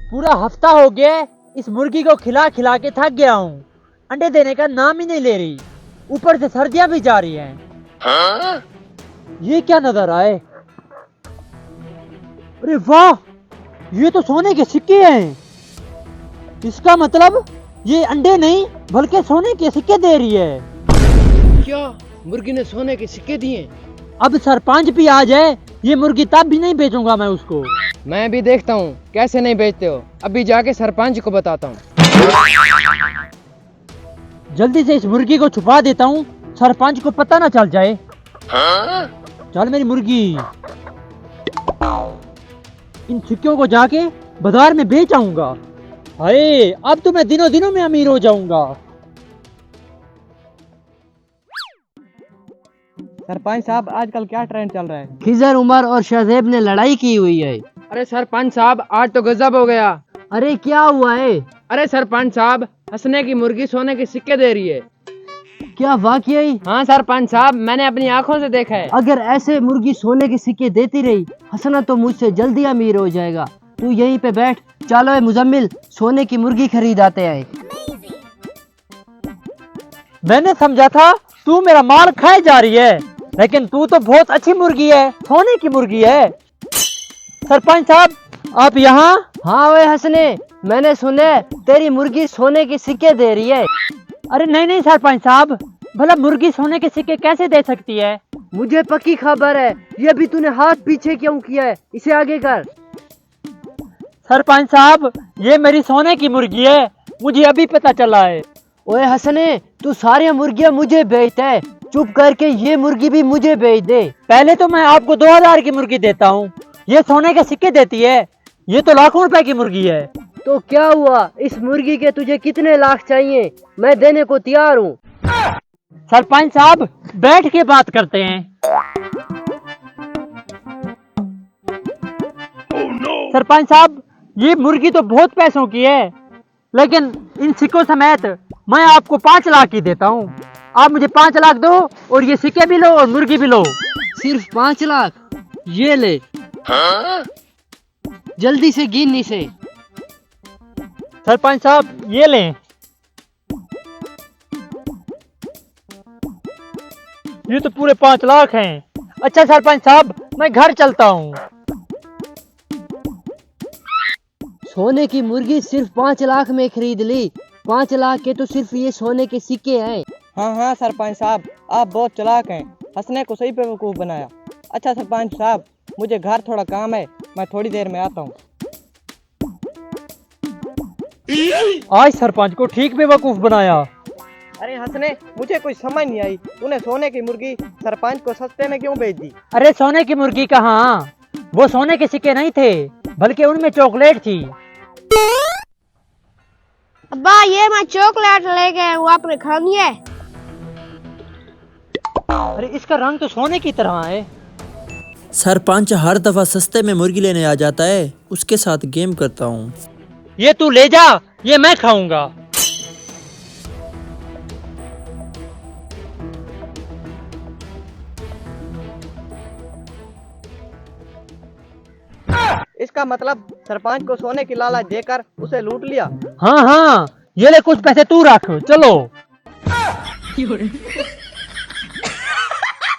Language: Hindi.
पूरा हफ्ता हो गया है, इस मुर्गी को खिला खिला के थक गया हूँ। अंडे देने का नाम ही नहीं ले रही, ऊपर से सर्दियां भी जा रही हैं। ये क्या नजर आए? अरे वाह, ये तो सोने के सिक्के हैं। इसका मतलब ये अंडे नहीं बल्कि सोने के सिक्के दे रही है। क्या मुर्गी ने सोने के सिक्के दिए? अब सरपंच भी आ जाए, ये मुर्गी तब भी नहीं बेचूंगा मैं उसको। मैं भी देखता हूँ कैसे नहीं बेचते हो। अभी जाके सरपंच को बताता हूँ। जल्दी से इस मुर्गी को छुपा देता हूँ, सरपंच को पता ना चल जाए। चल मेरी मुर्गी, इन सिक्कों को जाके बाजार में बेच आऊंगा। हाय, अब तो मैं दिनों दिनों में अमीर हो जाऊंगा। सरपंच साहब, आजकल क्या ट्रेंड चल रहा है? खिजर उमर और शहजेब ने लड़ाई की हुई है। अरे सरपंच साहब, आज तो गजब हो गया। अरे क्या हुआ है? अरे सरपंच साहब, हंसने की मुर्गी सोने के सिक्के दे रही है। क्या वाकई? हाँ सरपंच साहब, मैंने अपनी आंखों से देखा है। अगर ऐसे मुर्गी सोने के सिक्के देती रही, हसना तो मुझसे जल्दी अमीर हो जाएगा। तू यहीं पे बैठ, चलो ए मुजम्मिल, सोने की मुर्गी खरीद आते हैं। मैंने समझा था तू मेरा माल खाए जा रही है, लेकिन तू तो बहुत अच्छी मुर्गी है, सोने की मुर्गी है। सरपंच साहब, आप यहाँ? हाँ वे हसने, मैंने सुने तेरी मुर्गी सोने के सिक्के दे रही है। अरे नहीं नहीं सरपंच साहब, भला मुर्गी सोने के सिक्के कैसे दे सकती है? मुझे पक्की खबर है। ये भी तूने हाथ पीछे क्यों किया है? इसे आगे कर। सरपंच साहब, ये मेरी सोने की मुर्गी है, मुझे अभी पता चला है। ओए हसने, तू सारी मुर्गियां मुझे बेचता है, चुप करके ये मुर्गी भी मुझे बेच दे। पहले तो मैं आपको 2000 की मुर्गी देता हूँ, ये सोने के सिक्के देती है, ये तो लाखों रुपए की मुर्गी है। तो क्या हुआ, इस मुर्गी के तुझे कितने लाख चाहिए? मैं देने को तैयार हूँ। सरपंच साहब, बैठ के बात करते हैं। सरपंच साहब, ये मुर्गी तो बहुत पैसों की है, लेकिन इन सिक्कों समेत मैं आपको 5 लाख की देता हूँ। आप मुझे 5 लाख दो और ये सिक्के भी लो और मुर्गी भी लो। सिर्फ 5 लाख? ये ले। जल्दी से गिन इसे। सरपंच साहब, ये लें। ये तो पूरे 5 लाख हैं। अच्छा सरपंच साहब, मैं घर चलता हूँ। सोने की मुर्गी सिर्फ 5 लाख में खरीद ली। 5 लाख के तो सिर्फ ये सोने के सिक्के हैं। हाँ हाँ सरपंच साहब, आप बहुत चालाक हैं, हंसने को सही बेवकूफ़ बनाया। अच्छा सरपंच साहब, मुझे घर थोड़ा काम है, मैं थोड़ी देर में आता हूँ। आज सरपंच को ठीक बेवकूफ बनाया। अरे हंसने, मुझे कोई समझ नहीं आई, तूने सोने की मुर्गी सरपंच को सस्ते में क्यों बेच दी? अरे सोने की मुर्गी कहाँ, वो सोने के सिक्के नहीं थे, बल्कि उनमें चॉकलेट थी। अब्बा, ये मैं चॉकलेट लेके आया हूँ, आपने खानी है? अरे इसका रंग तो सोने की तरह है। सरपंच हर दफा सस्ते में मुर्गी लेने आ जाता है, उसके साथ गेम करता हूँ। ये तू ले जा, ये मैं खाऊंगा। इसका मतलब सरपंच को सोने की लालच देकर उसे लूट लिया। हाँ हाँ, ये ले कुछ पैसे तू रख, चलो।